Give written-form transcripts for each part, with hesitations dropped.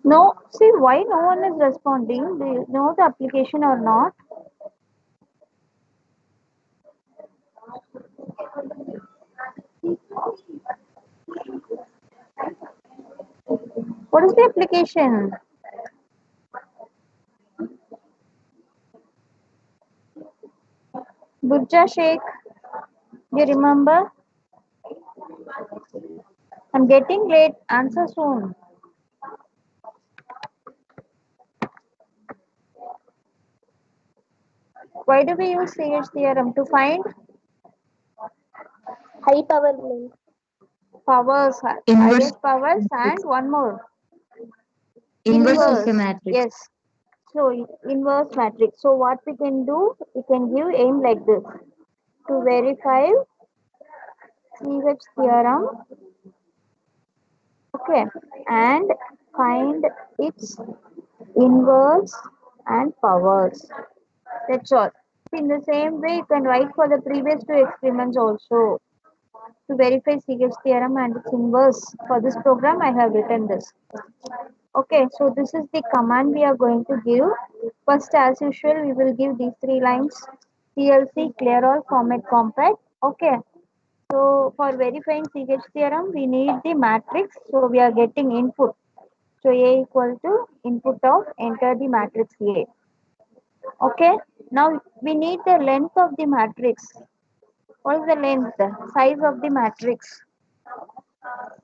No, see why no one is responding? Do you know the application or not? What is the application? Burja Sheikh, do you remember? I'm getting late. Answer soon. Why do we use CH theorem to find High power length. powers, Inverse highest powers, and matrix. one more Inverse of a inverse. matrix. Yes. So inverse matrix. So what we can do? We can give aim like this to verify CH theorem. Okay, and find its inverse and powers. That's all. In the same way, you can write for the previous two experiments also to verify CH theorem and its inverse. For this program, I have written this. Okay, so this is the command we are going to give. First, as usual, we will give these three lines. CLC, clear all, format compact. Okay, so for verifying CH theorem, we need the matrix. So we are getting input. So A equal to input of enter the matrix A. Okay, now we need the length of the matrix. What is the length? Size of the matrix.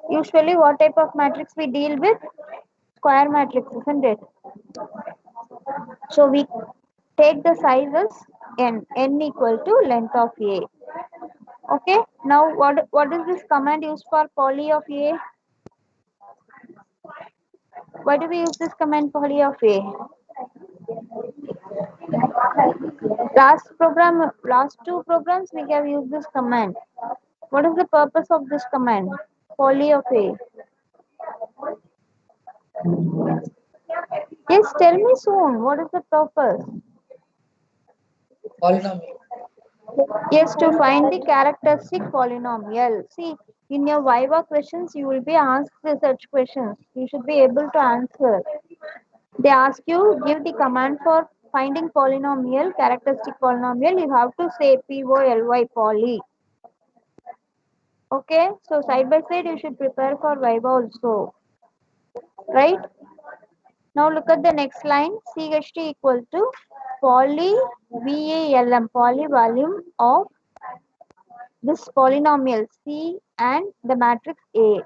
Usually, what type of matrix we deal with? Square matrix, isn't it? So we take the sizes n equal to length of A. Okay, now what is this command used for poly of A? Why do we use this command poly of A? Last two programs we have used this command. What is the purpose of this command? Poly of A. Yes, tell me soon. What is the purpose? Polynomial. Yes, to find the characteristic polynomial. See, in your Viva questions, you will be asked such questions. You should be able to answer. They ask you, give the command for finding polynomial, characteristic polynomial. You have to say POLY, poly. Okay, so side by side, you should prepare for Viva also. Right? Now look at the next line. CHT equal to poly VALM, poly volume of this polynomial C and the matrix A.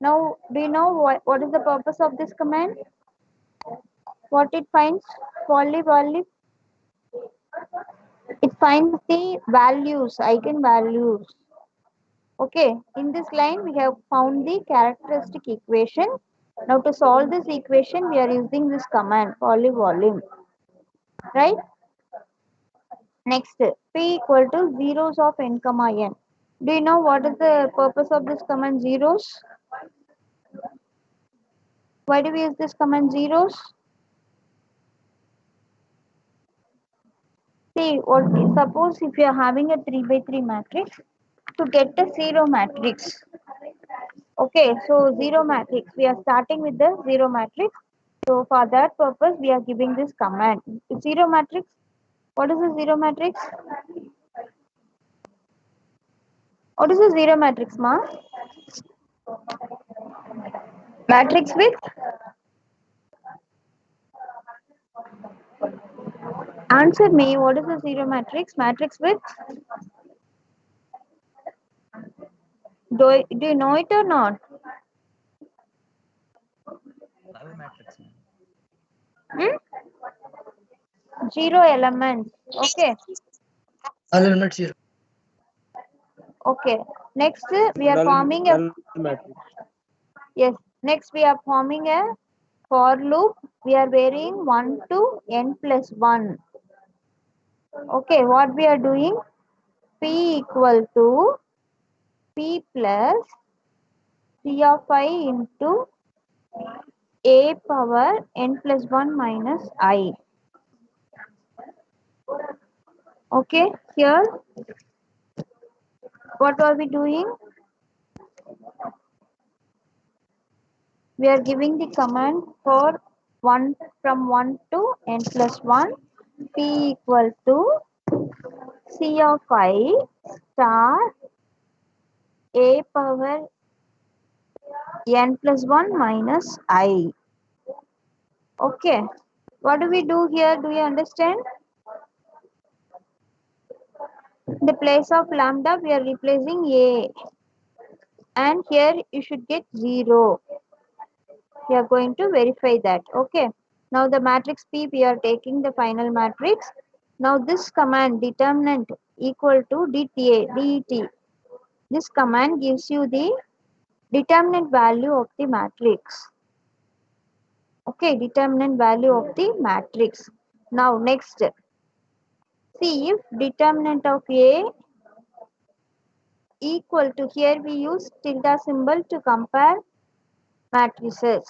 Now, do you know what is the purpose of this command? What it finds? Poly volume. It finds the values, eigenvalues. Okay, in this line we have found the characteristic equation. Now to solve this equation, we are using this command polyvolume. Right? Next, P equal to zeros of n comma n. Do you know what is the purpose of this command zeros? Why do we use this command zeros? See, what suppose if you are having a 3 by 3 matrix, to get a zero matrix. Okay, so zero matrix, we are starting with the zero matrix. So for that purpose, we are giving this command. Zero matrix, what is a zero matrix? What is a zero matrix, ma? Matrix with answer me. What is a zero matrix? Matrix with do you know it or not? Null matrix. Hmm? Zero elements. Okay. Null element zero. Okay. Next, we are forming a null matrix. yes. Next, we are forming a for loop. We are varying 1 to n plus 1. Okay. What we are doing? P equal to P plus C of I into A power n plus 1 minus I. Okay. Here, what are we doing? we are giving the command for 1 from 1 to n plus 1 p equal to c of I star a power n plus 1 minus I. Okay, what do we do here? Do you understand? In the place of lambda we are replacing a, and here you should get 0. We are going to verify that. Okay, now the matrix P, we are taking the final matrix. Now this command determinant equal to det. This command gives you the determinant value of the matrix. Okay, determinant value of the matrix. Now next, see if determinant of A equal to, here we use tilde symbol to compare matrices.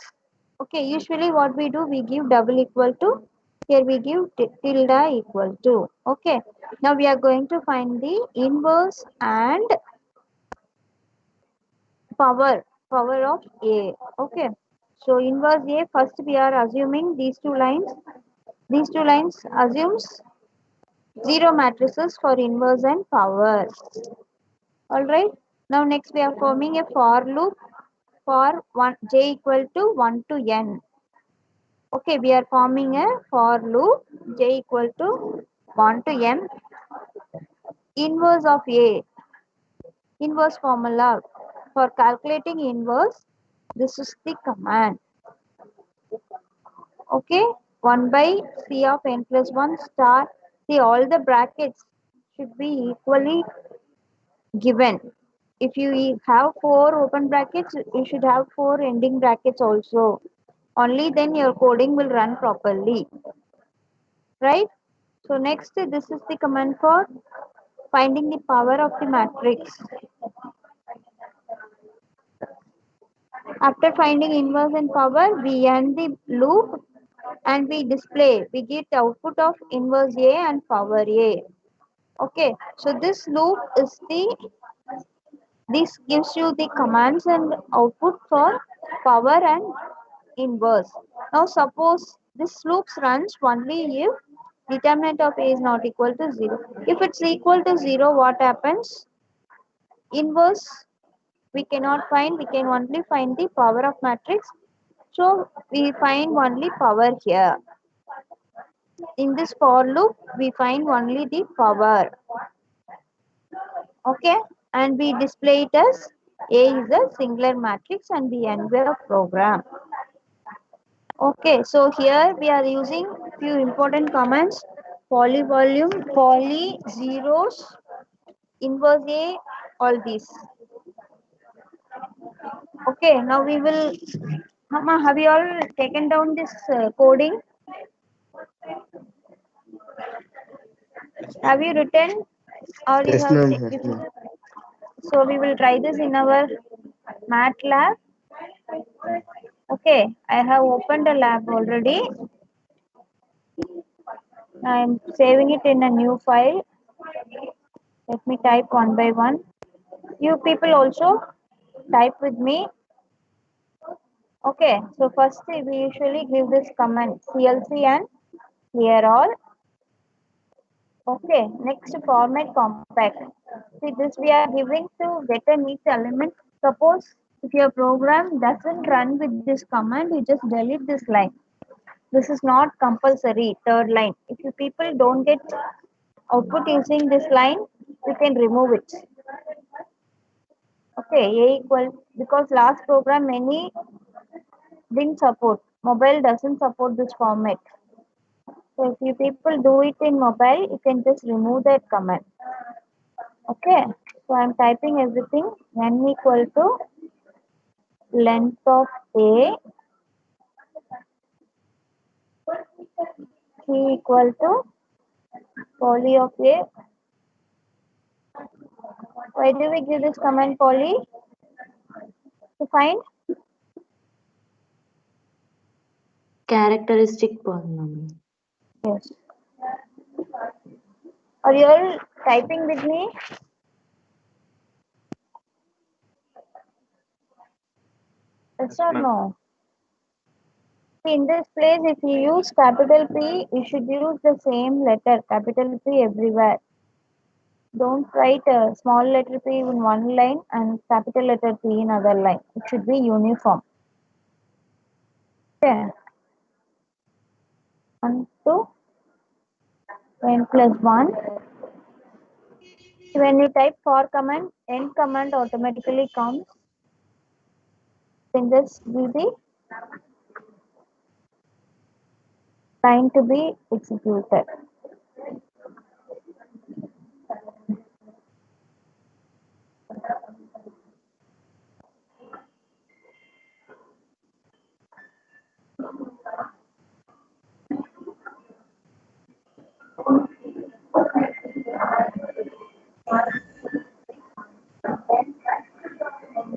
Okay, usually what we do, we give double equal to, here we give tilde equal to. Okay, now we are going to find the inverse and power of A. Okay, so inverse A, first we are assuming these two lines. These two lines assumes zero matrices for inverse and power. Alright, now next we are forming a for loop for j equal to 1 to n. Okay, we are forming a for loop j equal to 1 to n. Inverse of A, inverse formula for calculating inverse, this is the command. Okay, 1 by c of n plus 1 star. See, all the brackets should be equally given. If you have 4 open brackets, you should have 4 ending brackets also. Only then your coding will run properly. Right? So next, this is the command for finding the power of the matrix. After finding inverse and power, we end the loop and we display. We get output of inverse A and power A. Okay, so this loop is this gives you the commands and output for power and inverse. Now suppose this loop runs only if determinant of A is not equal to 0. If it's equal to 0, what happens? Inverse we cannot find, we can only find the power of matrix. So we find only power here. In this for loop, we find only the power. Okay, and we display it as A is a singular matrix and we end the program. Okay, so here we are using few important commands: polyvolume, poly, zeros, inverse A, all these. Okay, now we will. Mama, have you all taken down this coding? Have you written or you Yes, have? ma'am. Yes, ma'am. So we will try this in our MATLAB. Okay, I have opened a lab already. I am saving it in a new file. Let me type one by one. You people also type with me. Okay, so first we usually give this command CLC and clear all. Okay, next format compact. See, this we are giving to get a neat element. Suppose if your program doesn't run with this command, you just delete this line. This is not compulsory. Third line. If you people don't get output using this line, you can remove it. Okay, A equal, because last program many didn't support. Mobile doesn't support this format. So if you people do it in mobile, you can just remove that command. Okay, so I'm typing everything. N equal to length of A, P equal to poly of A. Why do we give this command poly? To find? Characteristic polynomial. Yes. Are you all typing with me? Yes or no? In this place, if you use capital P, you should use the same letter, capital P everywhere. Don't write a small letter P in one line and capital letter P in other line. It should be uniform. Okay. 1 to n plus 1. When you type for command, end command automatically comes. Then just be the line to be executed.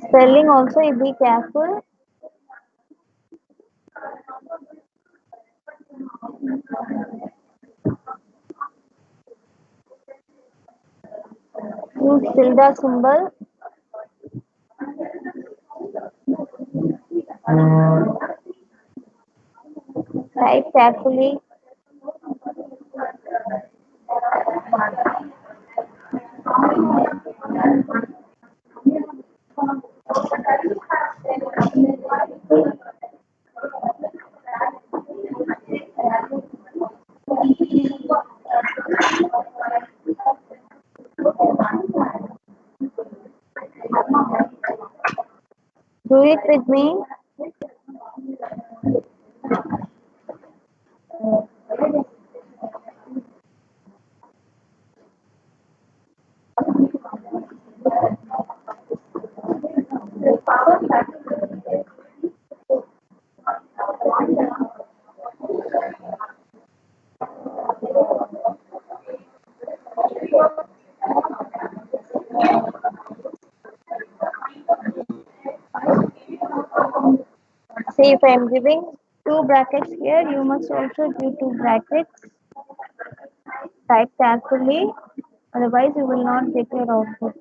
Spelling also, you be careful. Use tilde symbol. Type carefully. Do it with me. See, if I am giving two brackets here, you must also give two brackets. Type carefully, otherwise you will not get your output.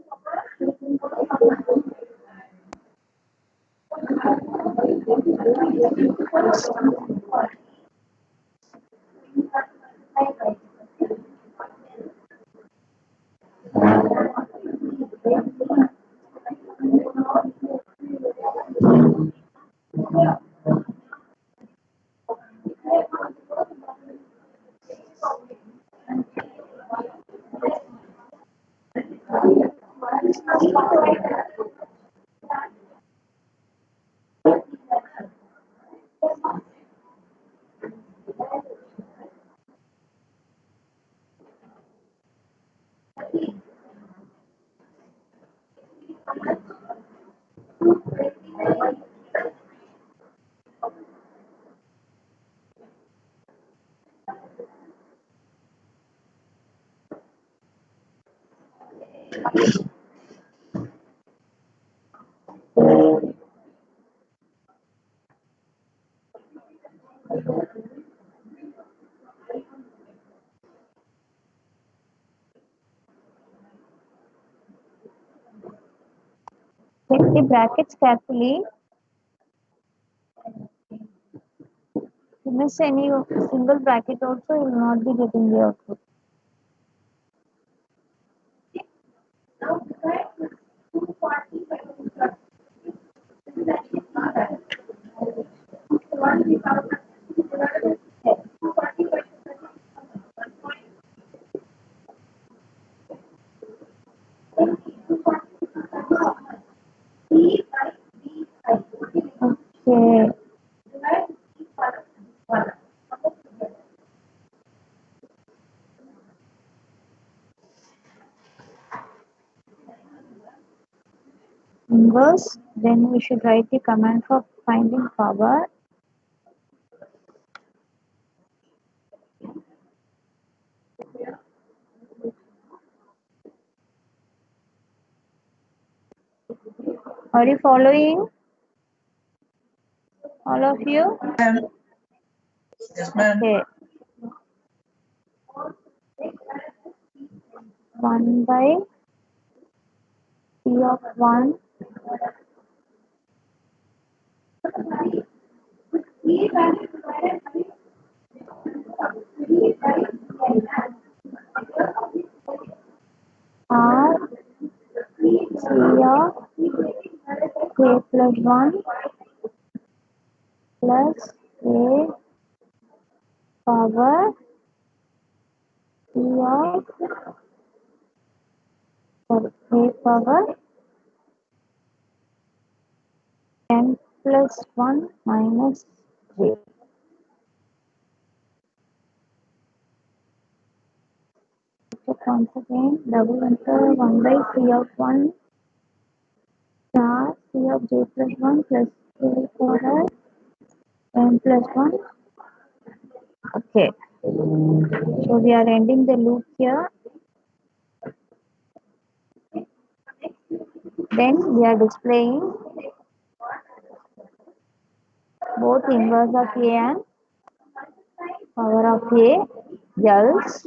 Check the brackets carefully. If you miss any single bracket also, you will not be getting the output. Okay. Inverse, then we should write the command for finding power. Are you following, all of you? Yes, ma'am. Okay. 1 by P of 1 P value plus 1 plus a power c of a power n plus 1 minus j. So once again, double enter 1 by c of 1 star c of j plus 1 plus a power n plus 1. Okay. So we are ending the loop here. Then we are displaying both inverse of a and power of a else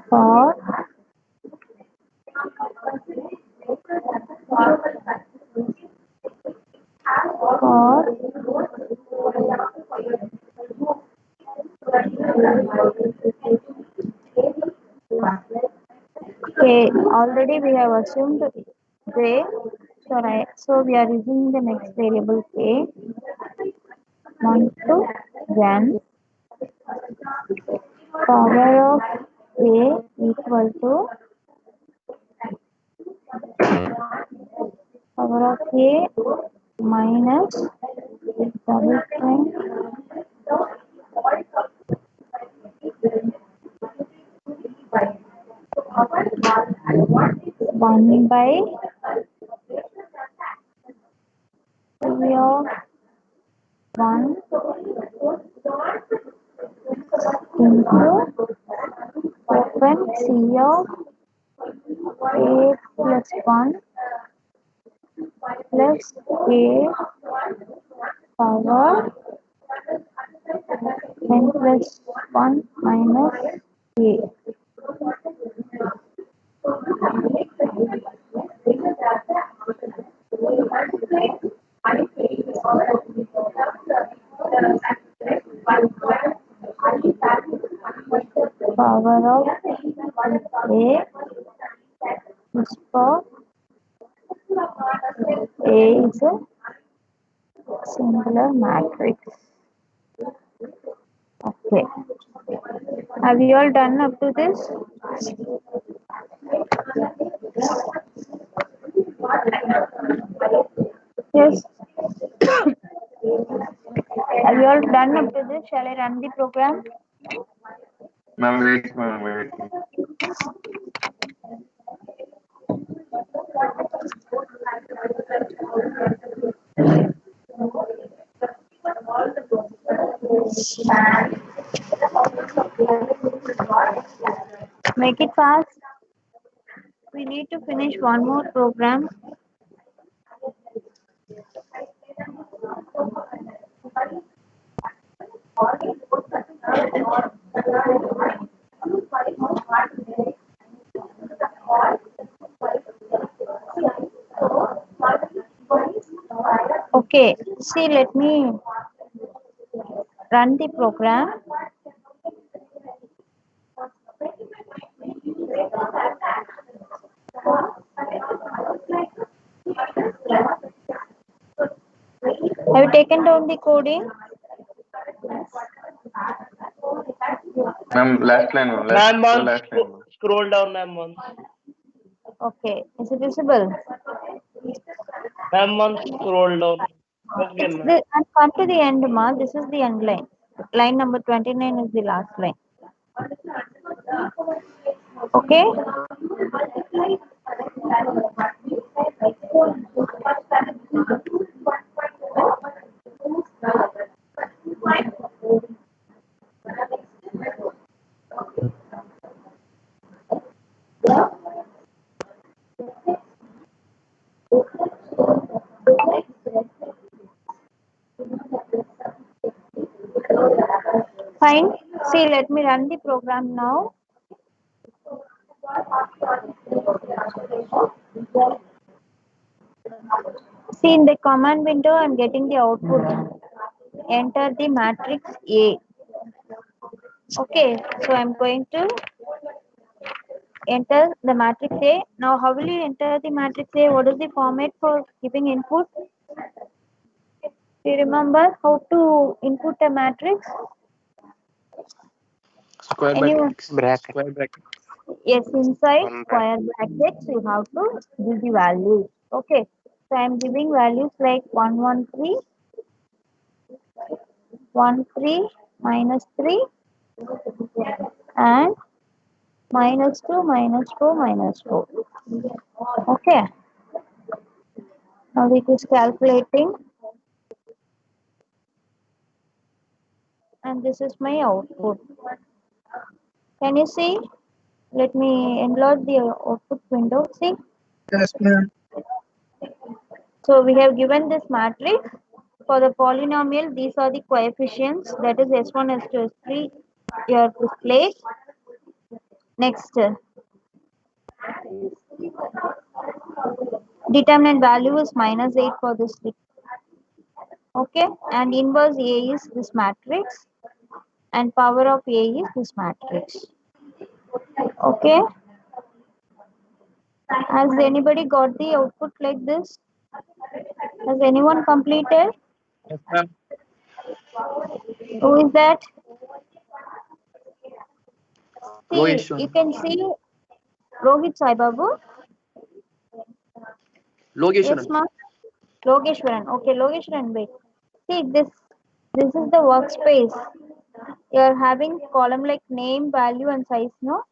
for k. Already we have assumed j. So we are using the next variable k. 1 to n power of a equal to power of a minus double prime 1 by c of 1 into open c of a plus 1 plus a power n plus 1 minus a. Power of a is for a is a singular matrix. Okay. Have you all done up to this? Yes. Have you all done up to this? Shall I run the program? Ma'am, wait, ma'am, wait. Make it fast. We need to finish one more program. Okay, see, let me run the program. Have you taken down the coding? Ma'am, last line, ma'am. Ma'am, Last once line, ma'am. scroll down, ma'am, once. Okay, is it visible? Ma'am, once scroll down. Okay, It's ma'am. the, and come to the end, ma. This is the end line. Line number 29 is the last line. Okay? Fine. See, let me run the program now. See, in the command window, I'm getting the output. Enter the matrix A. Okay, so I'm going to enter the matrix A. Now, how will you enter the matrix A? What is the format for giving input? Do you remember how to input a matrix? Square Anyone? brackets. Bracket. Square bracket. Yes, inside One square brackets, you have to give the values. Okay. So I am giving values like 113, 13, minus 3, and minus 2, minus 4, minus 4. Okay. Now it is calculating, and this is my output. Can you see? Let me enlarge the output window. See? Yes, ma'am. So we have given this matrix. For the polynomial, these are the coefficients, that is S1, S2, S3, your displayed. Next, determinant value is minus 8 for this. Okay, and inverse A is this matrix, and power of A is this matrix. Okay, has anybody got the output like this? Has anyone completed? Yes, ma'am. Who is that? See, you Logeshwaran. can see Rohit Sai Babu. Yes, Logeshwaran. ma'am. Logeshwaran. Okay, Logeshwaran, wait. See, this is the workspace. You are having column like name, value, and size, no?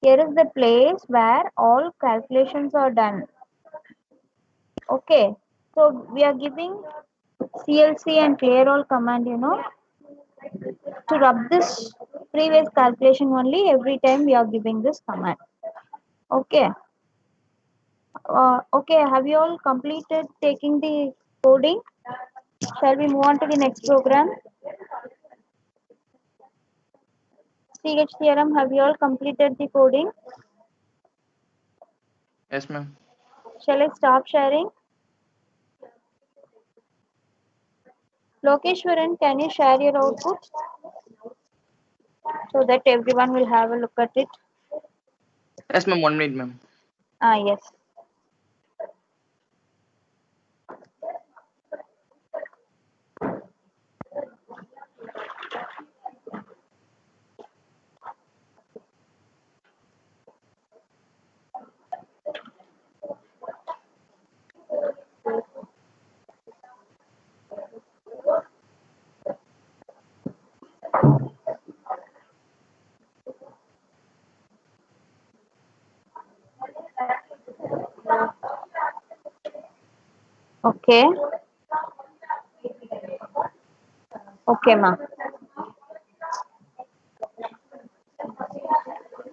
Here is the place where all calculations are done. Okay, so we are giving CLC and clear all command, to rub this previous calculation only. Every time we are giving this command. Okay. Okay, have you all completed taking the coding? Shall we move on to the next program? CH theorem, have you all completed the coding? Yes, ma'am. Shall I stop sharing? Lokeshwaran, can you share your output so that everyone will have a look at it? Yes, ma'am. 1 minute, ma'am. Ah, yes. Okay. Okay, ma.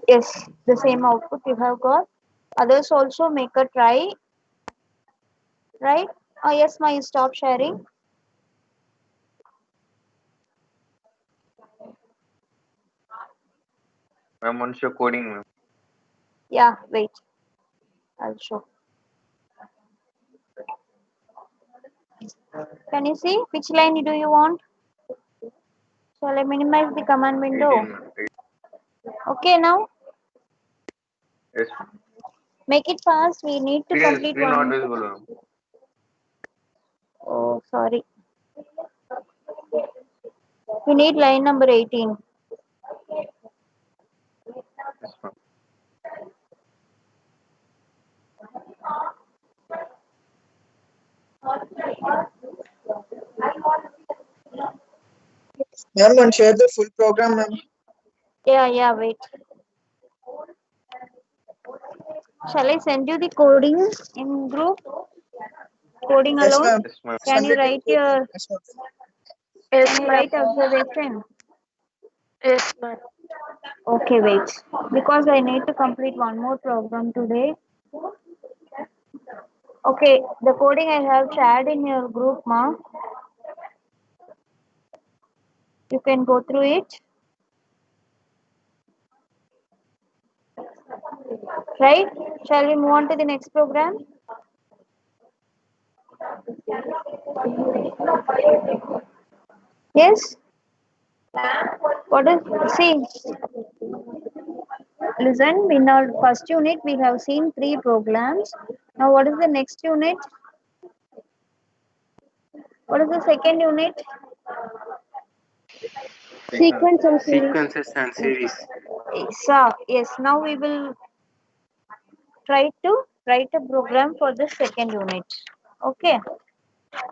Yes, the same output you have got. Others also make a try, right? Oh, yes, ma, you stop sharing. Ma'am, once you're coding, ma'am. Yeah, wait. I'll show. Can you see which line do you want? Shall I minimize the command 18, window? ma'am. Okay, now Yes, ma'am. make it fast. We need to complete Screen not one. visible, ma'am. Oh, sorry. We need line number 18. Yes, ma'am. Ma'am, and share the full program, ma'am. Yeah, wait. Shall I send you the coding in group? Coding Yes, alone? ma'am. Yes, ma'am. Can you write your Yes, ma'am. can you write observation? Yes, ma'am. Okay, wait. Because I need to complete one more program today. Okay, the coding I have shared in your group, ma. You can go through it. Right? Shall we move on to the next program? Yes? What is, see, Listen, in our first unit, we have seen 3 programs. Now, what is the next unit? What is the second unit? Sequence and series. Sequences and series. So, yes, now we will try to write a program for the second unit. Okay,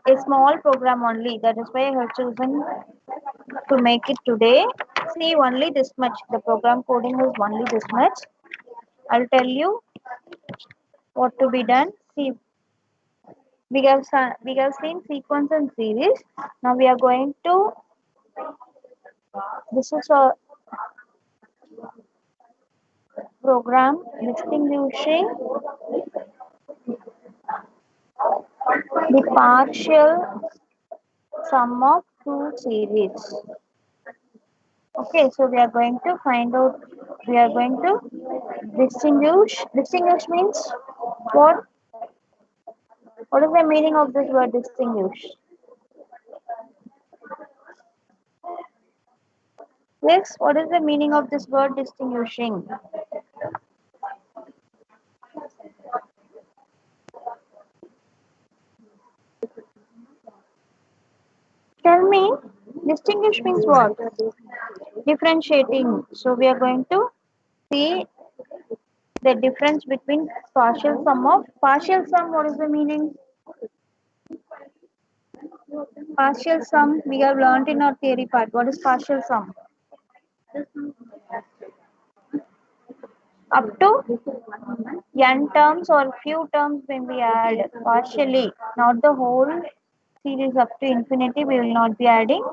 a small program only. That is why I have chosen to make it today. See, only this much. The program coding is only this much. I'll tell you what to be done. See, we have seen sequence and series. Now we are going to. This is a program distinguishing the partial sum of two series. Okay, so we are going to find out. We are going to distinguish. Distinguish means what? What is the meaning of this word distinguish? Yes, what is the meaning of this word distinguishing? Tell me, distinguish means what? Differentiating. So we are going to see the difference between partial sum of partial sum. What is the meaning? Partial sum we have learned in our theory part. What is partial sum? Up to n terms or few terms when we add partially, not the whole series up to infinity. We will not be adding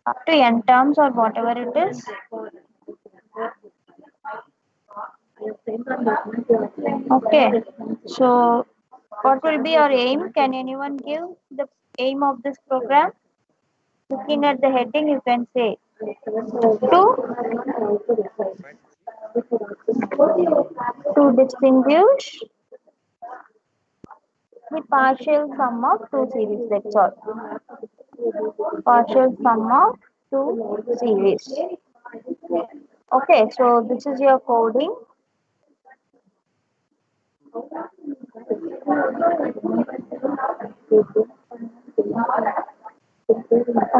up to n terms or whatever it is. Okay, so what will be your aim? Can anyone give the aim of this program? Looking at the heading, you can say to distinguish the partial sum of two series. That's all. Partial sum of two series. Okay, so this is your coding.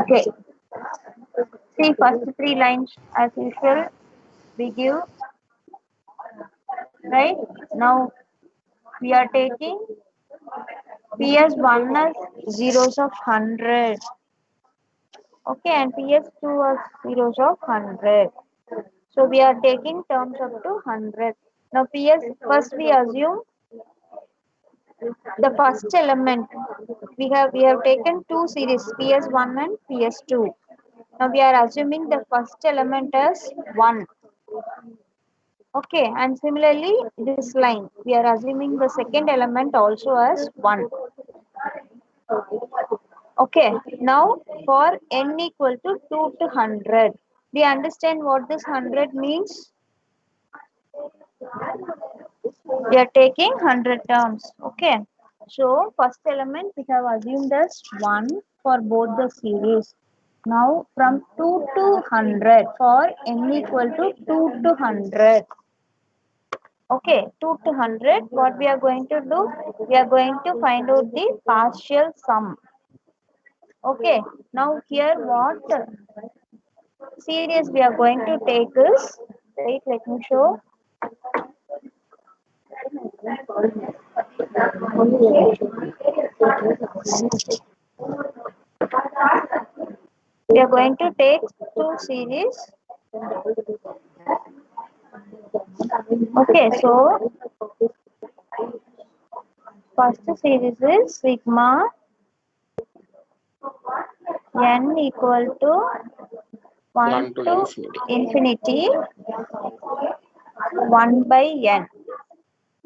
Okay. See, first 3 lines as usual we give, right? Now we are taking PS1 as zeros of 100. Okay, and PS2 as zeros of 100. So we are taking terms up to 100. Now PS first we assume the first element. We have taken two series PS1 and PS2. Now we are assuming the first element as 1. Okay, and similarly this line we are assuming the second element also as 1. Okay, now for n equal to 2 to 100, we understand what this 100 means. We are taking 100 terms. Okay, so first element we have assumed as 1 for both the series. Now from 2 to 100 for n equal to 2 to 100. Okay, 2 to 100, what we are going to do? We are going to find out the partial sum. Okay, now here what series we are going to take is, right, let me show. We are going to take two series. Okay, so first series is sigma n equal to 1 to infinity 1 by n.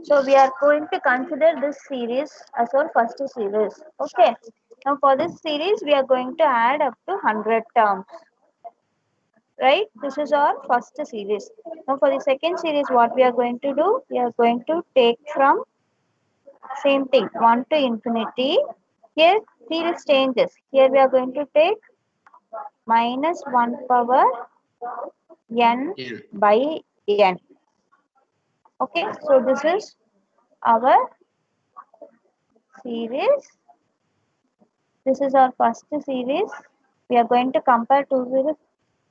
So we are going to consider this series as our first series. Okay. Now for this series, we are going to add up to 100 terms. Right? This is our first series. Now for the second series, what we are going to do? We are going to take from same thing, 1 to infinity. Here, series changes. Here we are going to take minus 1 power n by n. Okay, so this is our series. This is our first series. We are going to compare two series.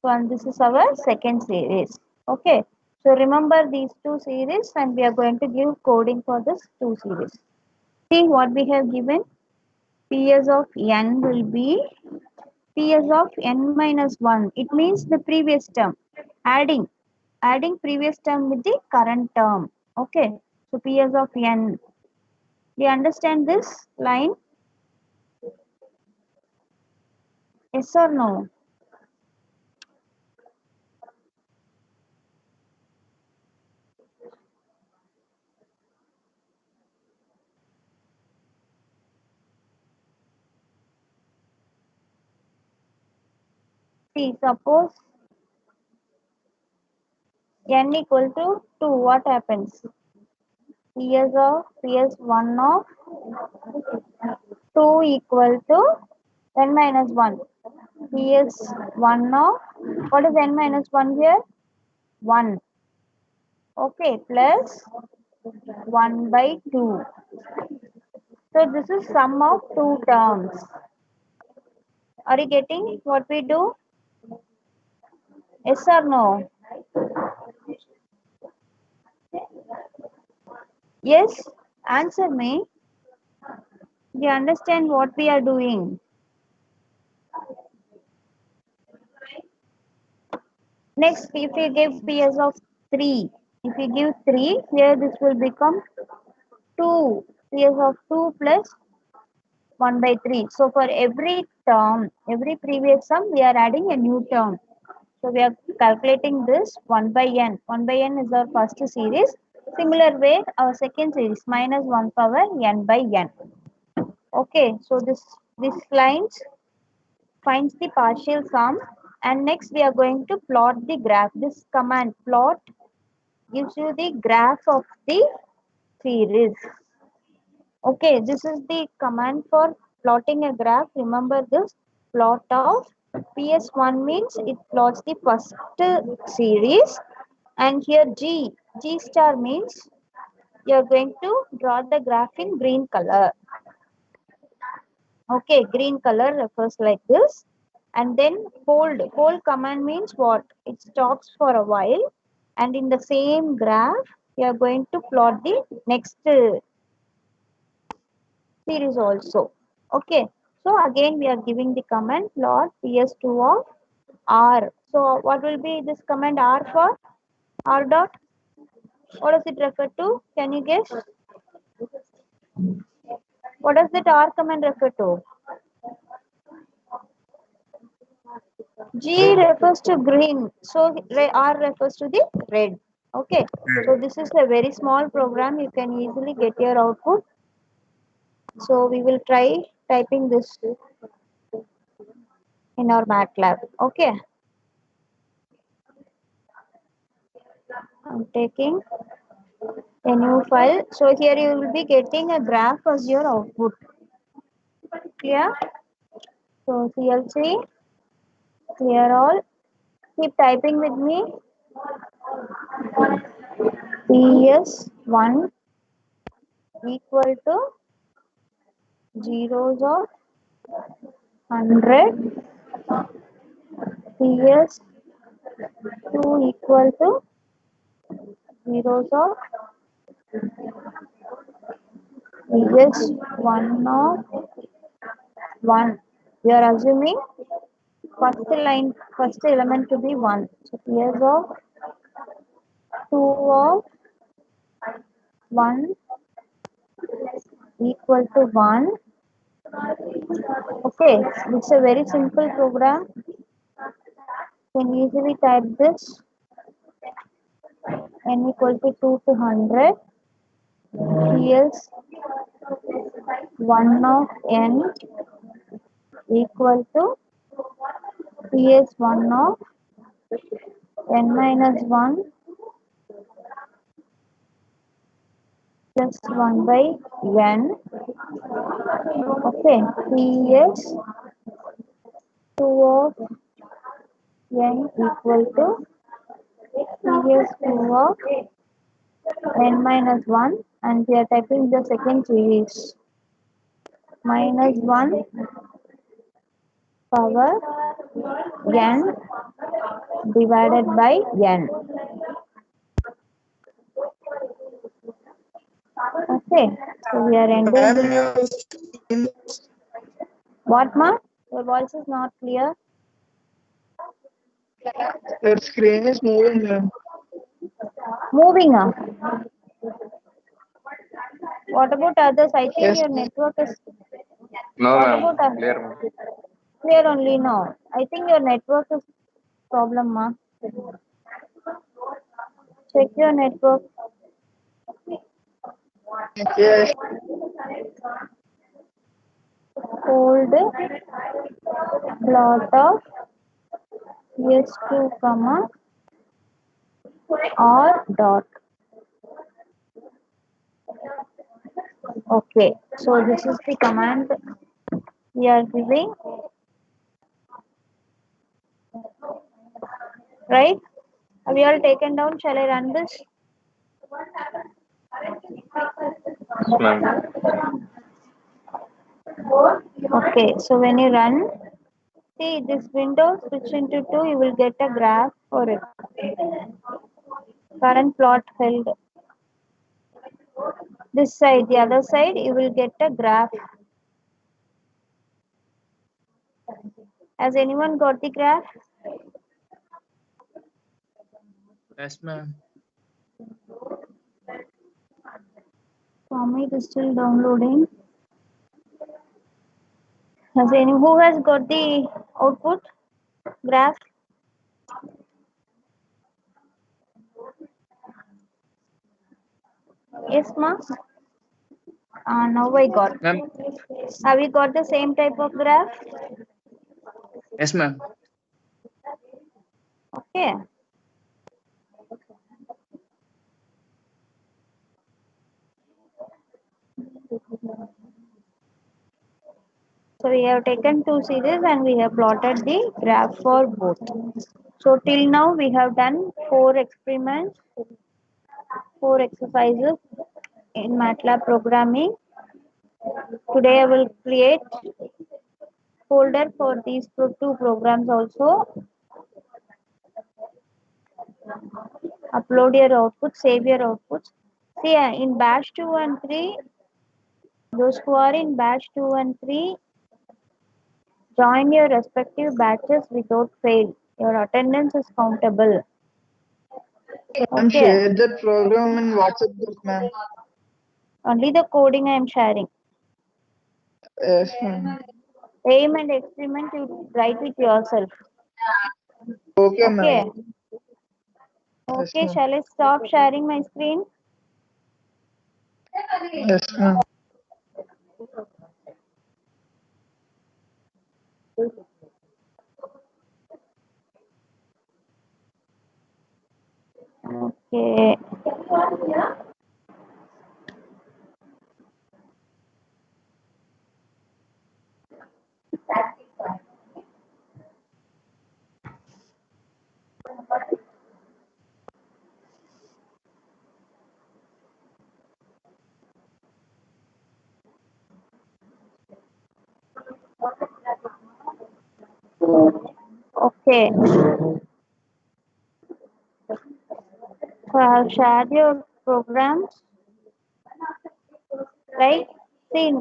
And this is our second series. Okay, so remember these two series and we are going to give coding for this two series. See what we have given. Ps of n will be Ps of n minus 1. It means the previous term. Adding previous term with the current term. Okay, so Ps of n. Do you understand this line? Yes or no? See, suppose n equal to 2, what happens? Ps1 of 2 equal to n minus 1. Ps1 of, what is n minus 1 here? 1. Okay, plus 1 by 2. So this is sum of two terms. Are you getting what we do? Yes or no? Yes? Answer me. Do you understand what we are doing? Next, if we give Ps of 3, if we give 3, here this will become 2. Ps of 2 plus 1 by 3. So for every term, every previous term, we are adding a new term. So we are calculating this 1 by n. 1 by n is our first series. Similar way, our second series minus 1 power n by n. Okay, so this lines finds the partial sum, and next we are going to plot the graph. This command plot gives you the graph of the series. Okay, this is the command for plotting a graph. Remember this plot of PS1 means it plots the first series, and here G star means you are going to draw the graph in green color. Okay, green color refers like this. And then hold command means what? It stops for a while, and in the same graph you are going to plot the next series also. Okay, so again we are giving the command plot ps2 of r. So what will be this command r for? R dot, what does it refer to? Can you guess? What does that r command refer to? G refers to green, so R refers to the red. Okay, so this is a very small program. You can easily get your output. So we will try typing this in our MATLAB. Okay, I'm taking a new file. So here you will be getting a graph as your output. Clear? So CLC, clear all. Keep typing with me. PS1 equal to zeros of 100. PS2 equal to zeros of PS1 of 1. We are assuming first element to be 1. So PS of 2 of 1 equal to 1. Okay, it's a very simple program. You can easily type this. N equal to 2 to 100. PS 1 of n equal to PS1 of n minus 1 plus 1 by n. Okay, PS 2 of n equal to PS2 of n minus 1 and we are typing the second series minus 1 power n divided by n. Okay, so we are ending. Ma'am, your screen, What, ma? Your voice is not clear. your screen is moving, ma'am. Moving up. What about others? I think Yes, your ma'am. network is No, what ma'am. about others? Clear, ma'am. Clear only now. I think your network is problem, ma. Check your network. Yes, Hold plot of s2 comma or dot. Okay, so this is the command we are giving, right? Have you all taken down? Shall I run this? Yes, ma'am. Okay, so when you run, see this window switch into 2, you will get a graph for it. Current plot held. This side, the other side, you will get a graph. Has anyone got the graph? Yes, ma'am. Swami, it is still downloading. Has any who has got the output graph? Yes, ma. Now I got. Ma'am. Have you got the same type of graph? Yes, ma'am. Okay. So we have taken two series and we have plotted the graph for both. So till now we have done 4 experiments, 4 exercises in MATLAB programming. Today I will create folder for these two programs also. Upload your output, save your outputs. See, in batch 2 and 3, those who are in batch 2 and 3, join your respective batches without fail. Your attendance is countable. ma'am, Okay, share that program in WhatsApp group, ma'am. only the coding I am sharing. Yes, ma'am. Aim and experiment you write it yourself. Okay, Okay, ma'am. Yes, okay, ma'am. shall I stop sharing my screen? Yes, ma'am. Okay. Okay. So I have shared your programs, right? See,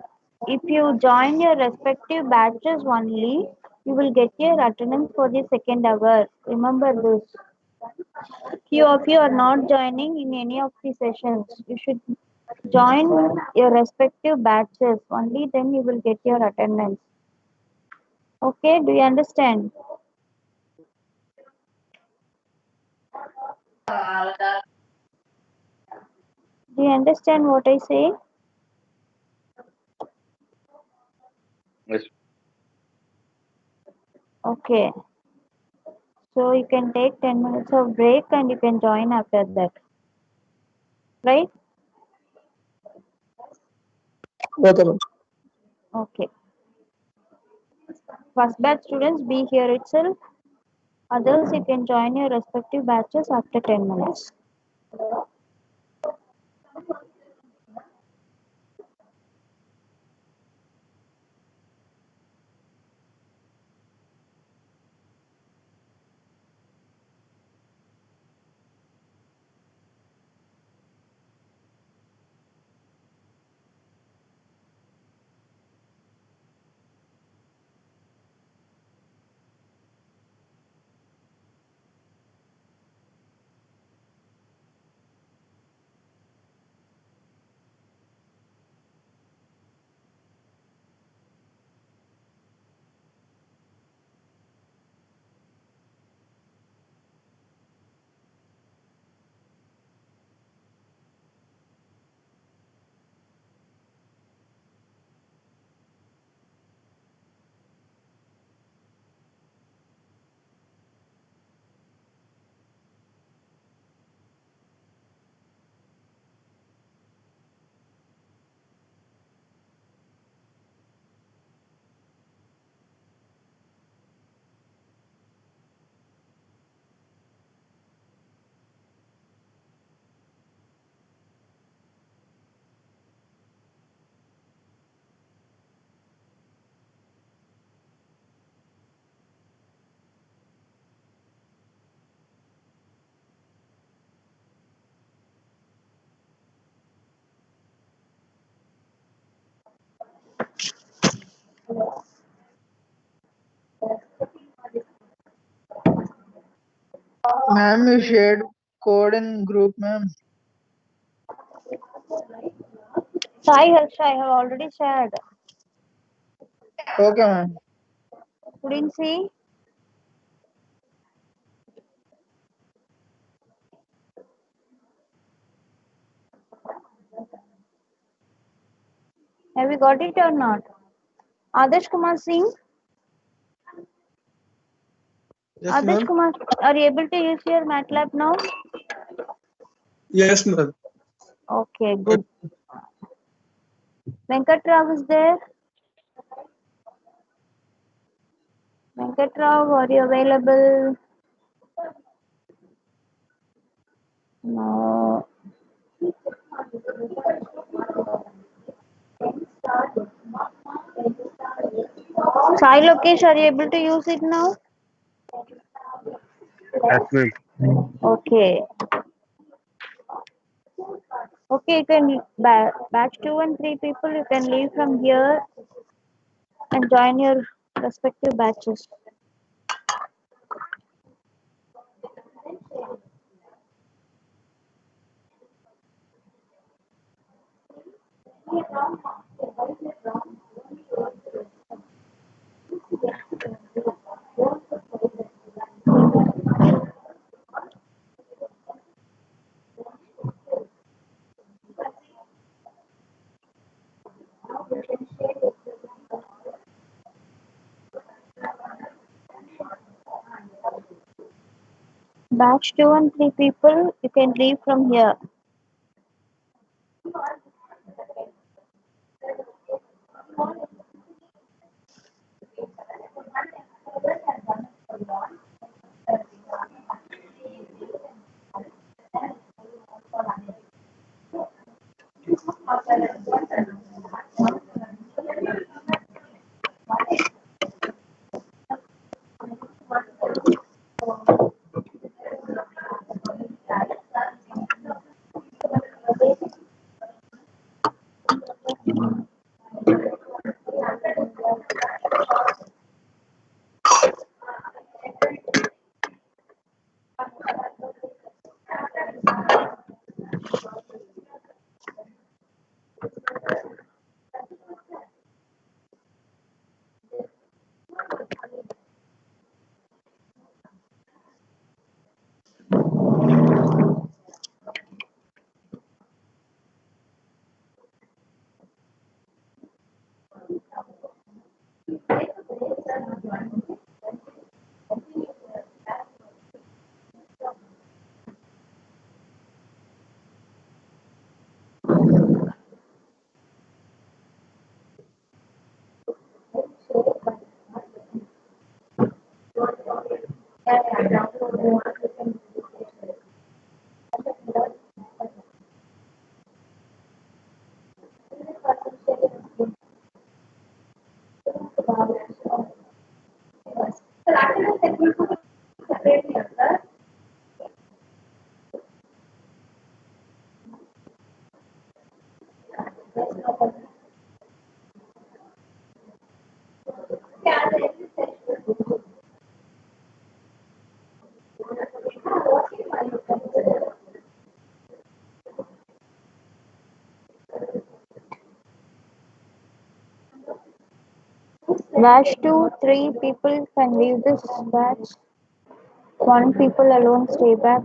if you join your respective batches only, you will get your attendance for the second hour. Remember this. Few of you are not joining in any of the sessions. You should join your respective batches. Only then you will get your attendance. Okay, do you understand? Do you understand what I say? Yes. Okay. So you can take 10 minutes of break and you can join after that. Right? Okay, ma'am. Okay. First batch students be here itself. Others you can join your respective batches after 10 minutes. Ma'am, you shared code in group, ma'am. Sai Harsha, I have already shared. Okay, ma'am. Couldn't see? Have you got it or not? Adarsh Kumar Singh? Yes, Adarsh ma'am. Kumar, are you able to use your MATLAB now? Yes, ma'am. Okay, good. Venkatrav is there? Venkatrav, are you available? No. Sai Lokesh, are you able to use it now? Yes, ma'am. Okay. Okay, you can batch 2 and 3 people, you can leave from here and join your respective batches. Batch 2 and 3 people, you can leave from here. Batch 2, 3 people can leave this batch. 1 people alone stay back.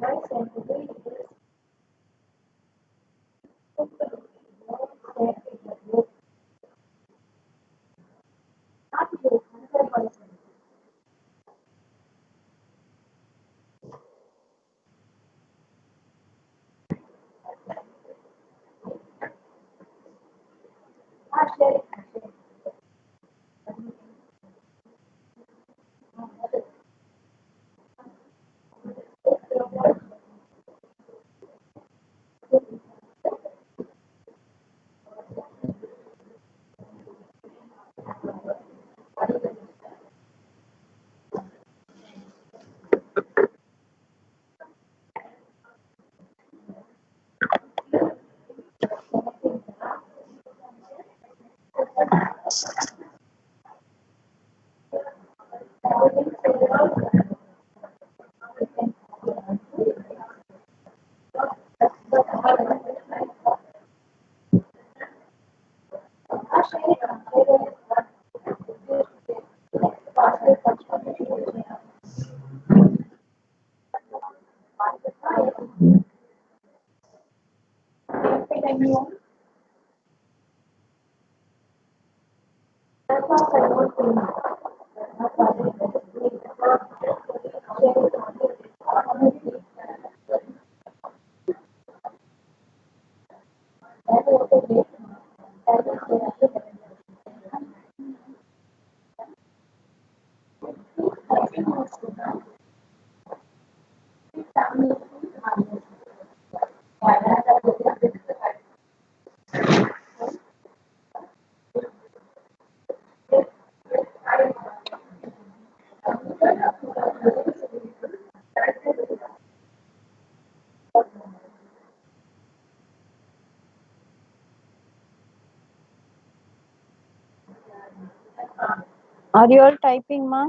Are you all typing, ma?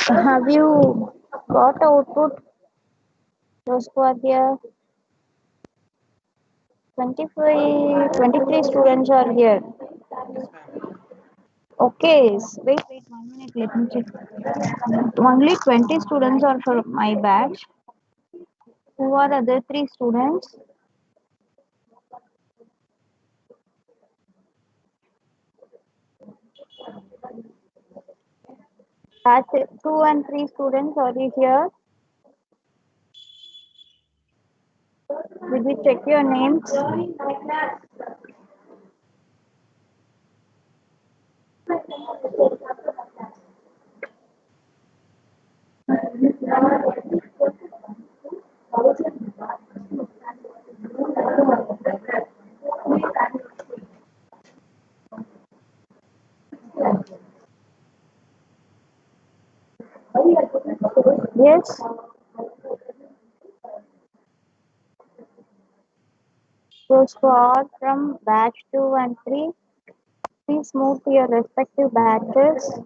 Have you got output? Those who are here, 25, 23 students are here. Okay, wait 1 minute, let me check. Only 20 students are for my batch. Who are other 3 students? Batch 2 and 3 students are you here? Did you check your names? Yes. Those who are from batch 2 and 3, please move to your respective batches.